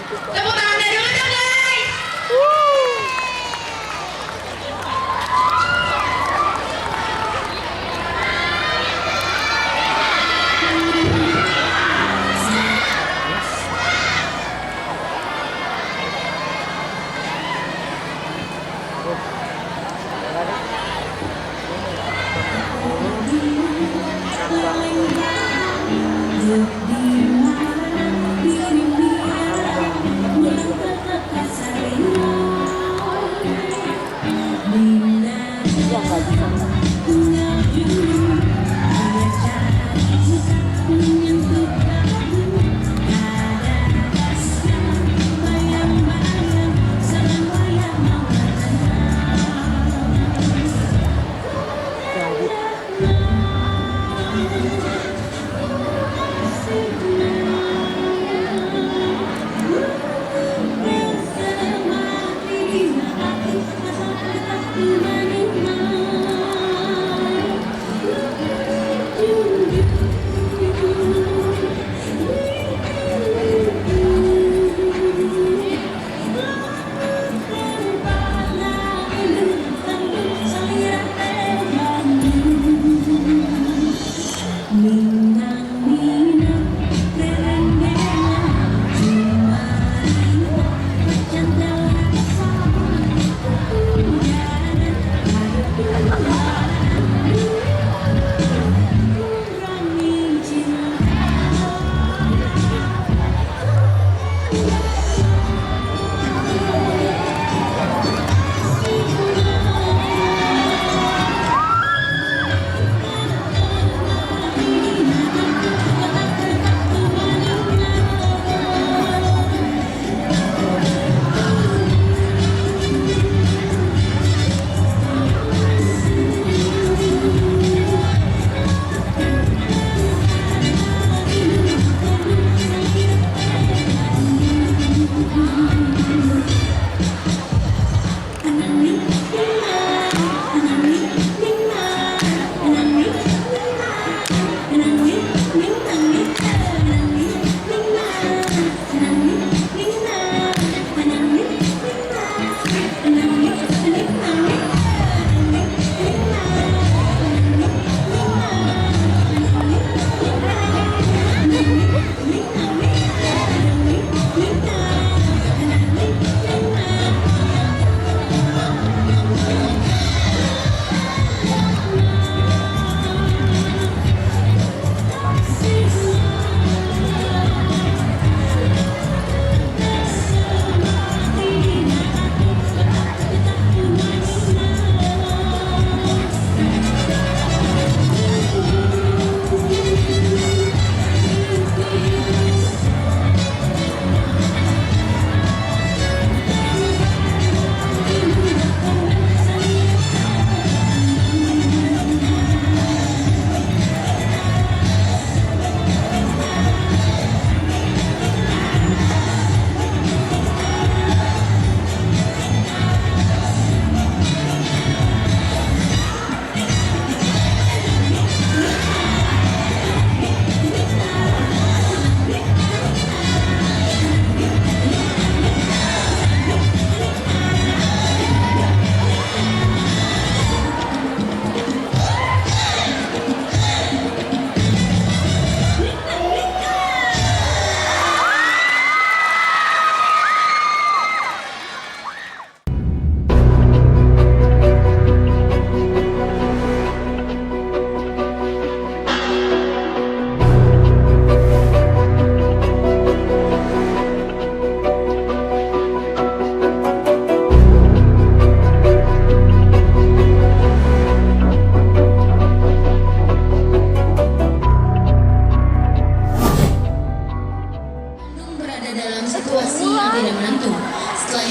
Tepuk tangannya dulu dong guys.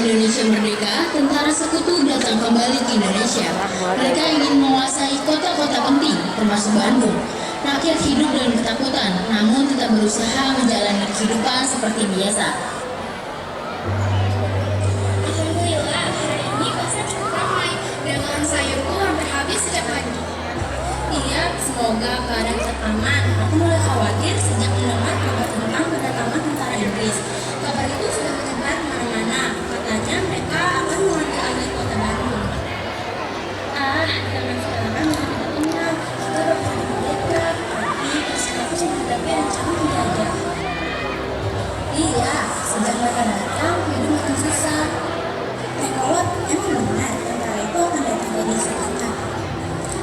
Indonesia merdeka, tentara sekutu datang kembali ke Indonesia. Mereka ingin menguasai kota-kota penting, termasuk Bandung. Rakyat hidup dengan ketakutan, namun tetap berusaha menjalani kehidupan seperti biasa. Alhamdulillah, hari ini pasar cukup ramai. Dagangan sayurku hampir habis sejak pagi. Iya, semoga keadaan tetap aman. Aku mulai khawatir sejak mendengar kabar tentang kedatangan tentara Inggris. Kabar itu sudah kami menjajah. Iya, sejak mereka datang, hidup makin susah. Kolot, emang benar tentara itu akan datang ke desa kita?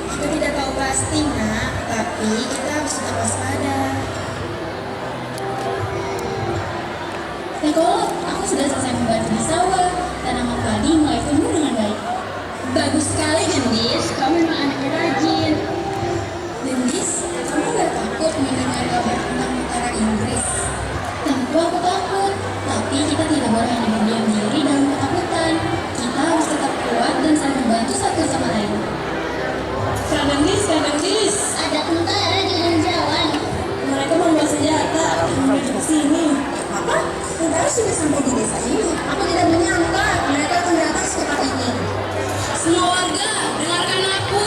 Kita tidak tahu pasti, nak, tapi kita harus tetap waspada. Kolot, aku sudah selesai membantu di sawah. Tanaman padi mulai tumbuh dengan baik. Bagus sekali, Gendis. Kamu memang anaknya rajin. Gendis, kamu gak takut mendengar kabar tentang tentara Inggris? Tentu aku takut, tapi kita tidak boleh hanya berdiam diri dalam ketakutan. Kita harus tetap kuat dan saling membantu satu sama lain. Kak Gendis, Ada tentara di jalan. mereka membawa senjata menuju ke sini. Apa? Tentara sudah sampai di desa ini. Aku tidak menyangka mereka akan datang secepat ini. Semua warga, dengarkan aku.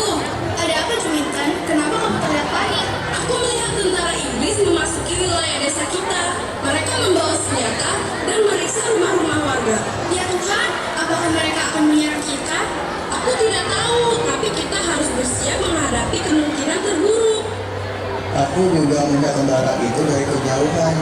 Ada apa, Jumintan? Kenapa kamu terlihat panik? Aku melihat tentara Inggris memasuki wilayah desa kita. Mereka membawa senjata dan meriksa rumah-rumah warga. Ya Tuhan, apakah mereka akan menyerang kita? Aku tidak tahu, tapi kita harus bersiap menghadapi kemungkinan terburuk. Aku juga melihat tentara itu dari kejauhan.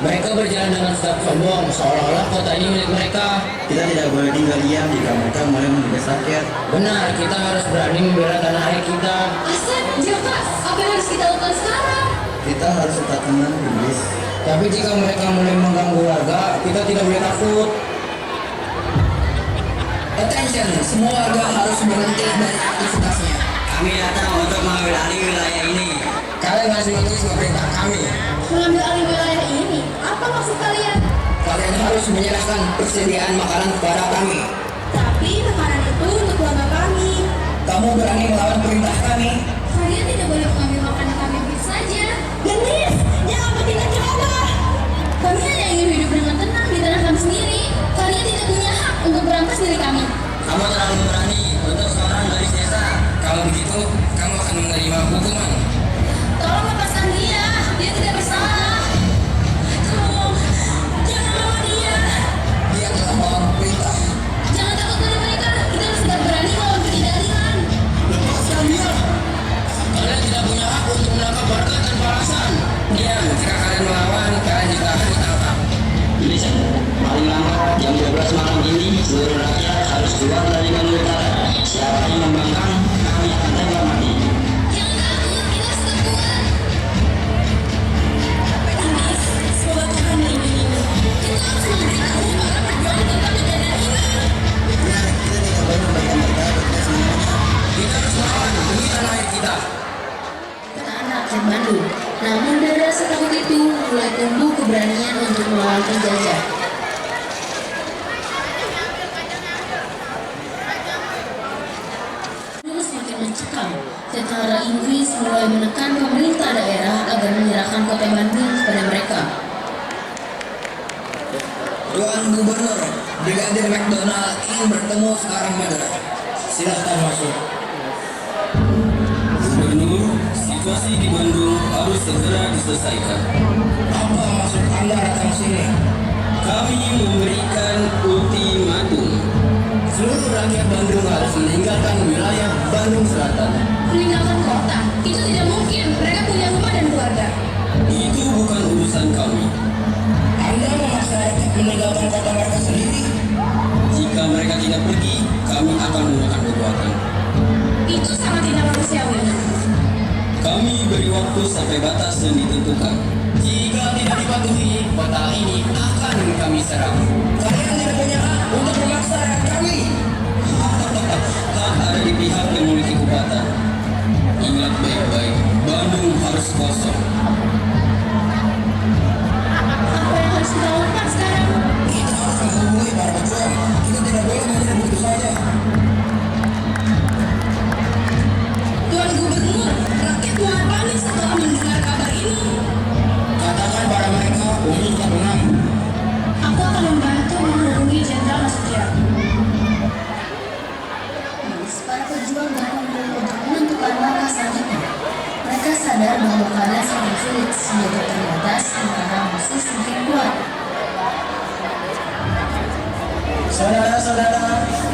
Mereka berjalan dengan sikap sombong, seolah-olah kota ini milik mereka. Kita tidak boleh tinggal diam jika mereka mulai menindas rakyat. Benar, kita harus berani membela tanah air kita. Asep, Jaka, apa yang harus kita lakukan sekarang? Kita harus tetap tenang, Gendis. Tapi jika mereka mulai mengganggu warga, kita tidak boleh takut. Attention, semua warga harus berhenti dari aktivitasnya. Kami datang untuk mengambil alih wilayah ini. Kalian harus mengikuti perintah kami. Mengambil alih wilayah ini? Apa maksud kalian? Kalian harus menyerahkan persediaan makanan kepada kami. Tapi makanan itu untuk keluarga kami. Kamu berani melawan perintah kami? Kalian tidak boleh mengambil makanan kami begitu saja. Gendis, jangan bertindak ceroboh. Kami hanya ingin hidup dengan tenang di tanah kami sendiri. Kalian tidak punya hak untuk merampas diri kami. Kamu terlalu berani untuk seorang gadis desa. Kalau begitu, kamu akan menerima hukuman. Tolong lepaskan dia. Dia tidak bersalah. Tolong, jangan bawa dia. Dia telah melawan perintah. Jangan takut pada mereka. Kita harus tetap berani melawan ketidakadilan. Lepaskan dia. Kalian tidak punya hak untuk menangkap warga tanpa alasan. Diam, jika kalian melawan, kalian juga akan ditangkap. Listen, paling lambat jam 12 malam ini seluruh rakyat harus keluar dari Bandung Utara. Siapa yang membangkang, kami akan tembak mati. Jangan takut. Kita harus tetap kuat. Gendis, semoga Tuhan melindungimu. Kita harus memberitahu para perjuangan tentang kejadian ini. Benar, kita tidak boleh membiarkan mereka bekerja sendiri. Kita harus melawan demi tanah air kita. Kata anak rakyat Bandung. Namun dari rasa takut itu mulai tumbuh keberanian untuk melawan penjajah. Dulu semakin mencekam. Tentara Inggris mulai menekan pemerintah daerah agar menyerahkan kota Bandung kepada mereka. Tuan Gubernur, Brigadir McDonald ingin bertemu sekarang juga. Silahkan masuk. Gubernur, situasi di Bandung harus segera diselesaikan. Apa maksud Anda datang sini? Kami memberikan ultimatum. Seluruh rakyat Bandung harus meninggalkan wilayah Bandung Selatan. Meninggalkan kota? Itu tidak mungkin. Mereka punya rumah dan keluarga. Itu bukan urusan kami. Anda memaksa rakyat meninggalkan kota mereka sendiri? Jika mereka tidak pergi, kami akan menggunakan kekuatan. Itu sangat tidak manusiawi. Kami beri waktu sampai batas yang ditentukan. Jika tidak dipatuhi, kota ini akan kami serang. Kalian tidak punya hak untuk memaksa rakyat kami. Hak ada di pihak yang memiliki kekuatan. Ingat baik-baik, Bandung harus kosong. Apa yang harus kita lakukan sekarang? Kita harus menghubungi para pejuang. Kita tidak boleh menyerah begitu saja. Tuan Gubernur, rakyat mulai panik setelah mendengar kabar ini. Katakan pada mereka untuk tetap tenang. Aku akan membantu menghubungi Jenderal Nasution. Para pejuang berkumpul untuk menentukan langkah selanjutnya. Mereka sadar bahwa keadaan semakin sulit, senjata terbatas, sementara musuh semakin kuat. Saudara-saudara,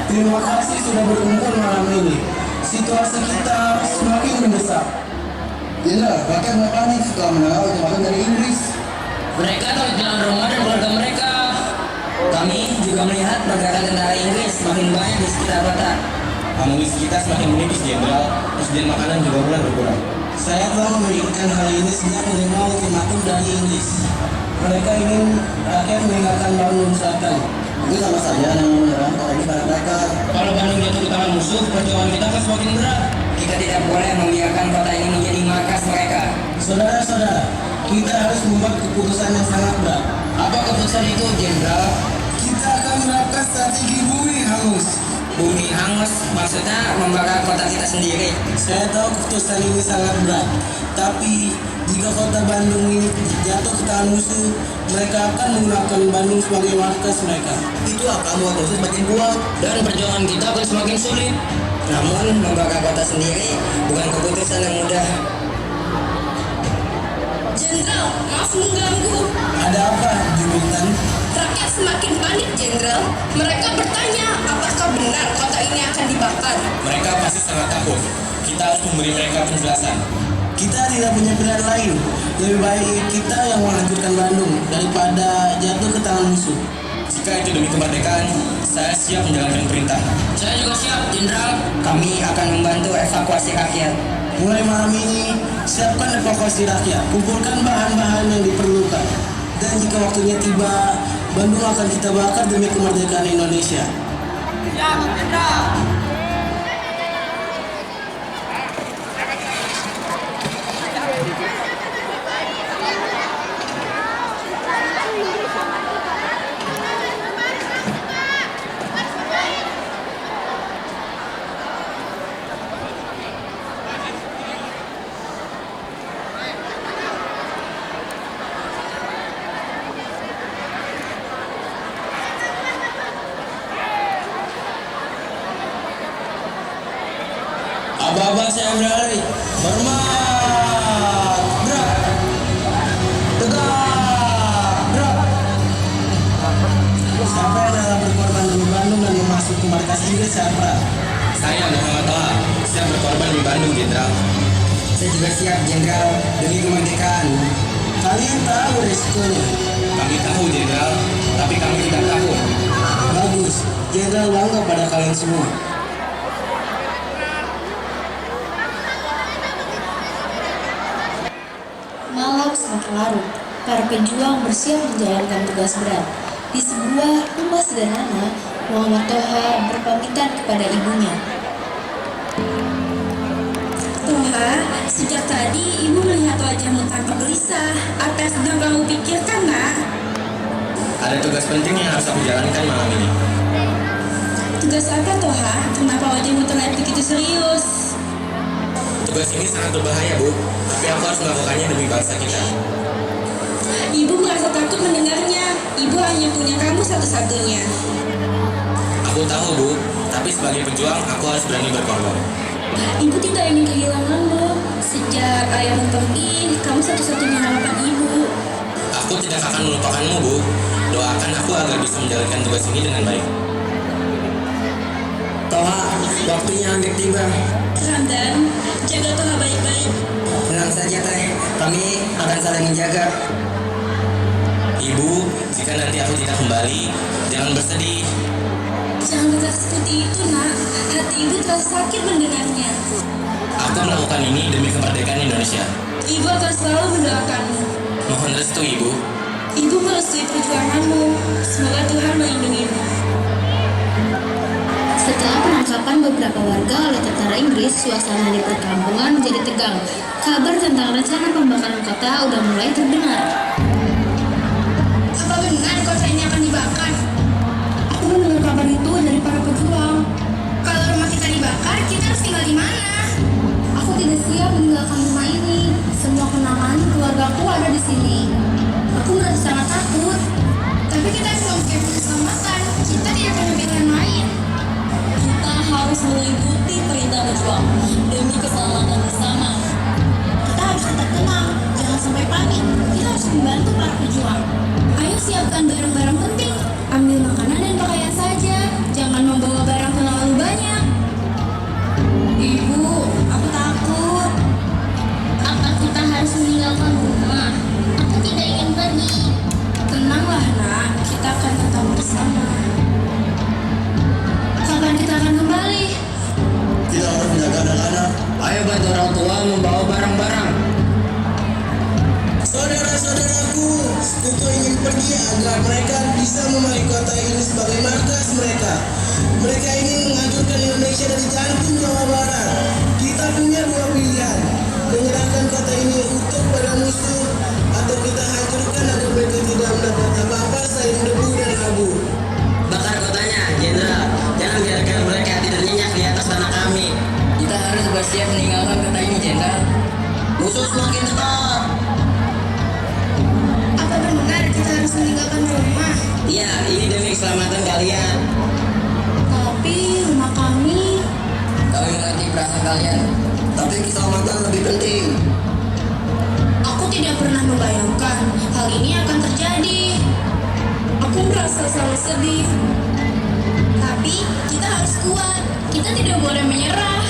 terima kasih sudah berkumpul malam ini. Situasi kita semakin mendesak. Jenderal, rakyat mulai panik setelah mendengar ultimatum dari Inggris. Mereka takut kehilangan rumah dan keluarga mereka. Kami juga melihat pergerakan tentara Inggris semakin banyak di sekitar kota. Amunisi kita semakin menipis, Jenderal. Persediaan makanan juga mulai berkurang. Saya telah memikirkan hal ini sejak menerima ultimatum dari Inggris. Mereka ingin rakyat meninggalkan Bandung Selatan. Itu sama saja yang menyerang kota ini pada mereka. Kalau Bandung jatuh di tangan musuh, perjuangan kita akan semakin berat. Kita tidak boleh membiarkan kota ini menjadi markas mereka. Saudara-saudara, kita harus membuat keputusan yang sangat berat. Apa keputusan itu, Jenderal? Kita akan menerapkan strategi bumi hangus. Bumi hangus maksudnya membakar kota kita sendiri. Saya tahu keputusan ini sangat berat, tapi jika kota Bandung ini jatuh ke tangan musuh, mereka akan menggunakan Bandung sebagai markas mereka. Itu akan membuat musuh semakin kuat dan perjuangan kita akan semakin sulit. Namun membakar kota sendiri bukan keputusan yang mudah. Jenderal, maaf mengganggu. Ada apa, Jumitan? Rakyat semakin panik, Jenderal. Mereka bertanya, apakah benar kota ini akan dibakar? Mereka pasti sangat takut. Kita harus memberi mereka penjelasan. Kita tidak punya pilihan lain. Lebih baik kita yang menghancurkan Bandung daripada jatuh ke tangan musuh. Jika itu demi kemerdekaan, saya siap menjalankan perintah. Saya juga siap, Jenderal. Kami akan membantu evakuasi rakyat. Mulai malam ini, siapkan evakuasi rakyat. Kumpulkan bahan-bahan yang diperlukan. Dan jika waktunya tiba, Bandung akan kita bakar demi kemerdekaan Indonesia. Siap, Jenderal. Aba-aba saya berlari. Hormat. Gerak. Tegak. Gerak. Siapa yang dalam berkorban demi Bandung dan memasuk ke markas Inggris siapa? Saya Muhammad Toha, siap berkorban di Bandung, Jenderal. Saya juga siap, Jenderal, demi kemerdekaan. Kalian tahu resikonya. Kami tahu, Jenderal, tapi kami tidak takut. Bagus. Jenderal bangga pada kalian semua. Malam semakin larut, para pejuang bersiap menjalankan tugas berat. Di sebuah rumah sederhana, Muhammad Toha berpamitan kepada ibunya. Toha, sejak tadi ibu melihat wajahmu tanpa gelisah. Apa yang sedang kamu pikirkan, nak? Ada tugas penting yang harus aku jalankan malam ini. Tugas apa, Toha? Kenapa wajahmu terlihat begitu serius? Tugas ini sangat berbahaya, Bu, tapi aku harus melakukannya demi bangsa kita. Ibu merasa takut mendengarnya. Ibu hanya punya kamu satu-satunya. Aku tahu, Bu, tapi sebagai pejuang, aku harus berani berkorban. Ibu tidak ingin kehilanganmu. Sejak ayahmu pergi, kamu satu-satunya harapan ibu. Aku tidak akan melupakanmu, Bu. Doakan aku agar bisa menjalankan tugas ini dengan baik. Toha, waktunya hampir tiba. Ramdan, jaga Toha baik-baik. Tenang saja, Teh. Kami akan saling menjaga. Ibu, jika nanti aku tidak kembali, jangan bersedih. Jangan berkata seperti itu, nak. Hati ibu terasa sakit mendengarnya. Aku melakukan ini demi kemerdekaan Indonesia. Ibu akan selalu mendoakanmu. Mohon restu, Ibu. Ibu merestui perjuanganmu. Semoga Tuhan melindungimu. Setelah penangkapan beberapa warga oleh tentara Inggris, suasana di perkampungan menjadi tegang. Kabar tentang rencana pembakaran kota udah mulai terdengar. Apa benar kota ini akan dibakar? Aku mendengar kabar itu dari para pejuang. Kalau rumah kita dibakar, kita harus tinggal di mana? Aku tidak siap meninggalkan rumah ini. Semua kenangan keluargaku ada di sini. Aku merasa sangat takut. Tapi kita cuma mempunyai keselamatan. Kita tidak punya pilihan lain. Kita harus mengikuti perintah berjuang demi keselamatan bersama. Kita harus tetap tenang, jangan sampai panik. Saudara-saudaraku, Sekutu ingin pergi agar mereka bisa memilih kota ini sebagai markas mereka. Mereka ingin menghancurkan Indonesia dari jantung Jawa Barat. Kita punya dua pilihan, menyerahkan kota ini utuh pada musuh, atau kita hancurkan agar mereka tidak mendapat apa-apa selain debu dan abu. Bakar kotanya, Jenderal. Jangan biarkan mereka tidak nyenyak di atas tanah kami. Kita harus bersiap meninggalkan kota ini, Jenderal. Musuh semakin dekat. Apa benar kita harus meninggalkan rumah? Iya, ini demi keselamatan kalian. Tapi rumah kami... Kami mengerti perasaan kalian, tapi keselamatan lebih penting. Aku tidak pernah membayangkan hal ini akan terjadi. Aku merasa sangat sedih. Tapi kita harus kuat. Kita tidak boleh menyerah.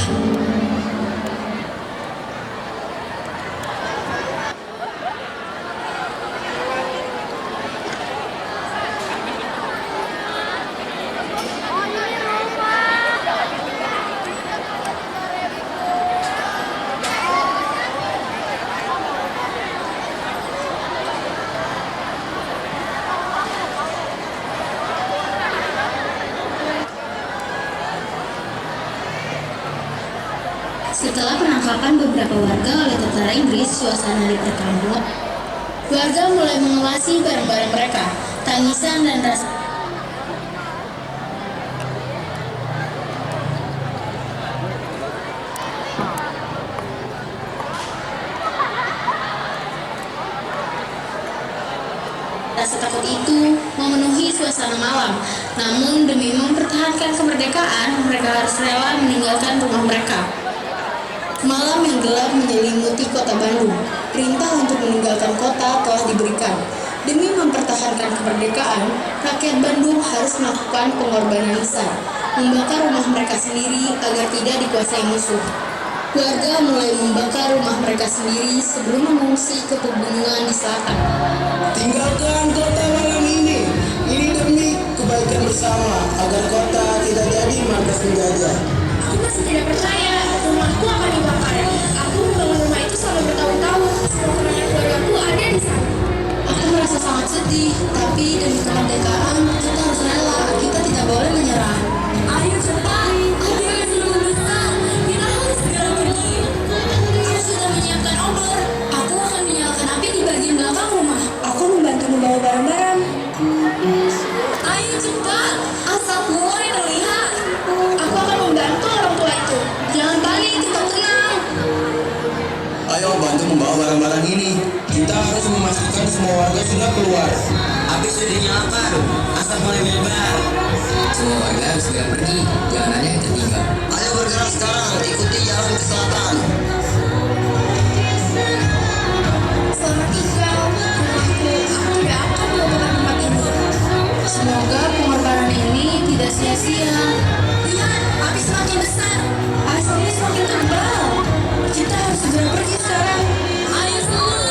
Setelah penangkapan beberapa warga oleh tentara Inggris, suasana diperkambut. Warga mulai mengawasi barang-barang mereka. Tangisan dan rasa takut itu memenuhi suasana malam. Namun demi mempertahankan kemerdekaan, mereka harus rela meninggalkan rumah mereka. Malam yang gelap menyelimuti kota Bandung. Perintah untuk meninggalkan kota telah diberikan. Demi mempertahankan kemerdekaan, rakyat Bandung harus melakukan pengorbanan besar, membakar rumah mereka sendiri agar tidak dikuasai musuh. Warga mulai membakar rumah mereka sendiri sebelum mengungsi ke pegunungan di selatan. Tinggalkan kota malam ini. Ini demi kebaikan bersama agar kota tidak jadi markas penjajah. Aku masih tidak percaya rumahku akan dibakar. Aku membangun rumah itu selama bertahun-tahun. Semua kenangan keluargaku ada di sana. Aku merasa sangat sedih, tapi demi kemerdekaan kita harus rela. Kita tidak boleh menyerah. Ayo cepat, akhirnya sudah membesar. Kita harus segera pergi. Aku sudah menyiapkan obor. Aku akan menyalakan api di bagian belakang rumah. Aku membantu membawa barang-barang. Ayo cepat, asap mulai terlihat. Aku akan membantu orang tua itu. Jangan panik, kita tenang. Ayo bantu membawa barang-barang ini. Kita harus memastikan semua warga sudah keluar. Api sudah dinyalakan, asap mulai menyebar. Semua warga harus segera pergi, jangan ada yang tertinggal. Ayo bergerak sekarang, ikuti jalan ke selatan. Selamat tinggal, rumahku. Aku tidak akan melupakan tempat ini. Semoga pengorbanan ini tidak sia-sia. Lihat, api semakin besar. Asapnya semakin tebal. Kita harus segera pergi sekarang. Ayo semua.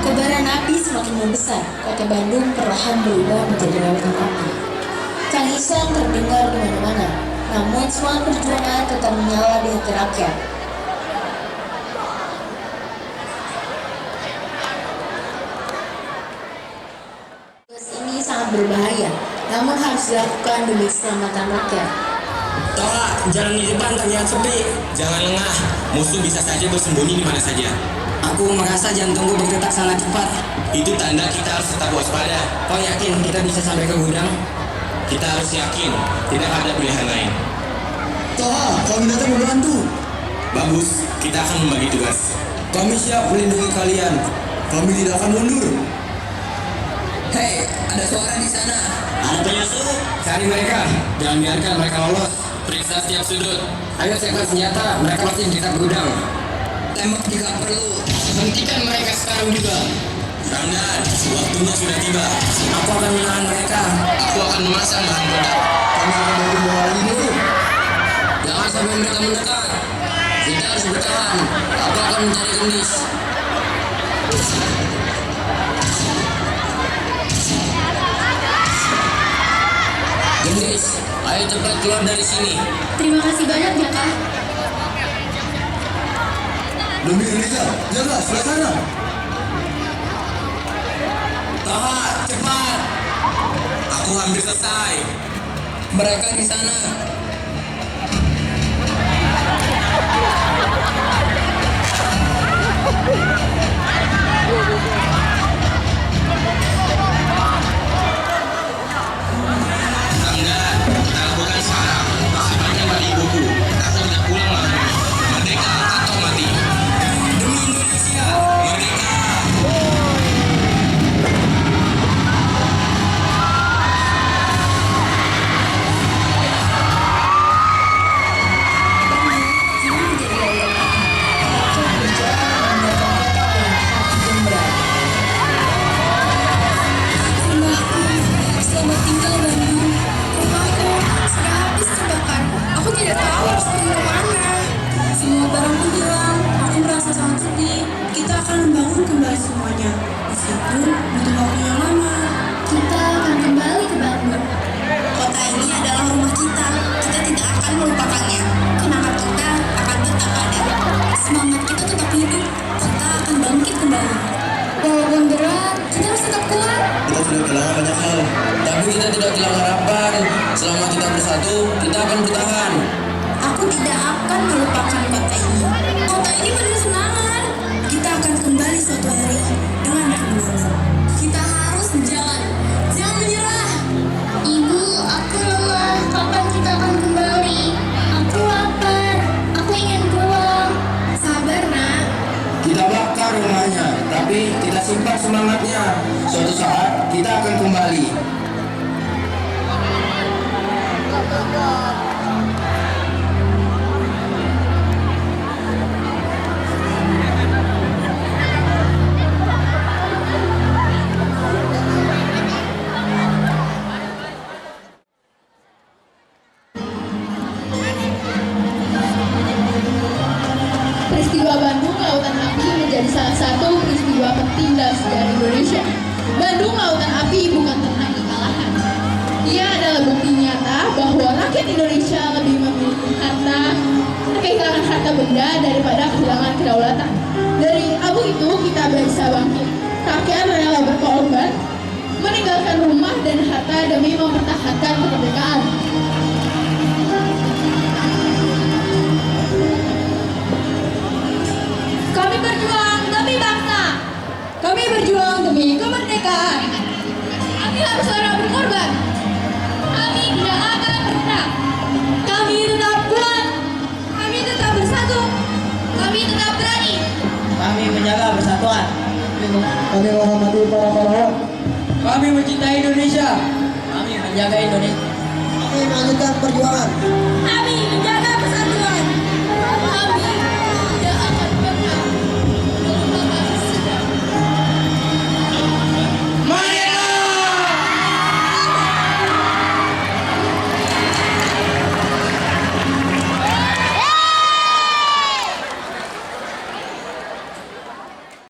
Kobaran api semakin membesar. Kota Bandung perlahan berubah menjadi lautan api. Tangisan terdengar di mana-mana. Namun semangat perjuangan tetap menyala di hati rakyat. Tugas ini sangat berbahaya, namun harus dilakukan demi keselamatan rakyat. Toha, jalan di depan terlihat sepi. Jangan lengah, musuh bisa saja bersembunyi di mana saja. Aku merasa jantungku berdetak sangat cepat. Itu tanda kita harus tetap waspada. Kau yakin kita bisa sampai ke gudang? Kita harus yakin, tidak ada pilihan lain. Toha, kami datang membantu. Bagus, kita akan membagi tugas. Kami siap melindungi kalian. Kami tidak akan mundur. Hei, ada suara di sana. Ada penyusup. Cari mereka. Jangan biarkan mereka lolos. Periksa setiap sudut. Ayo siapkan senjata. Mereka pasti di dekat gudang. Tembak jika perlu. Hentikan mereka sekarang juga. Ramdan, waktunya sudah tiba. Aku akan menahan mereka. Aku akan memasang bahan peledak. Kami akan bantu membawa ini. Jangan sampai mereka mendekat. Kita harus bertahan. Aku akan mencari gendis. Gendis, ayo cepat keluar dari sini. Terima kasih banyak ya Kak. Demi Indonesia, jaga sebelah sana. Toha, cepat! Aku hampir selesai. Mereka di sana. Enggak, kita lakukan sekarang. Masih banyak mati ibuku. Aku tidak pulang lagi. Merdeka atau mati. Demi Indonesia, merdeka! Selamat tinggal Bandung. Rumahku sudah habis terbakar. Aku tidak tahu harus pergi kemana. Semua barangku hilang. Aku merasa sangat sedih. Kita akan membangun kembali semuanya. Meskipun butuh waktu yang lama. Kita akan kembali ke Bandung. Kota ini adalah rumah kita. Kita tidak akan melupakannya. Kenangan kita akan tetap ada. Semangat kita tetap hidup. Kita akan bangkit kembali. Walaupun berat, kita harus tetap kuat. Kita sudah kehilangan banyak hal. Tapi kita tidak kehilangan harapan. Selama kita bersatu, kita akan bertahan. Aku tidak akan melupakan kota ini. Kota ini penuh semangat. Kita akan kembali suatu hari dengan kemenangan. Kita harus berjalan. Jangan menyerah. Ibu, aku lelah. Kapan kita akan kembali? Aku lapar. Aku ingin pulang. Sabar, Nak. Kita bakar rumahnya, tapi kita simpan semangatnya. Suatu saat, kita akan kembali. Peristiwa Bandung Lautan Api menjadi salah satu peristiwa penting dalam sejarah Indonesia. Bandung Lautan Api bukan tentang kekalahan. Ia adalah bukti nyata bahwa rakyat Indonesia lebih memiliki kehilangan harta benda daripada kehilangan kedaulatan. Dari abu itu kita bisa bangkit. Rakyat rela berkorban, meninggalkan rumah dan harta demi mempertahankan kemerdekaan. Kami berjuang demi bangsa. Kami berjuang demi kemerdekaan. Kami harus rela berkorban. Kami tidak akan pernah. Kami tetap kuat. Kami tetap bersatu. Kami tetap berani. Kami menjaga persatuan. Kami menghormati para pahlawan. Kami mencintai Indonesia. Kami menjaga Indonesia. Kami melanjutkan perjuangan. Kami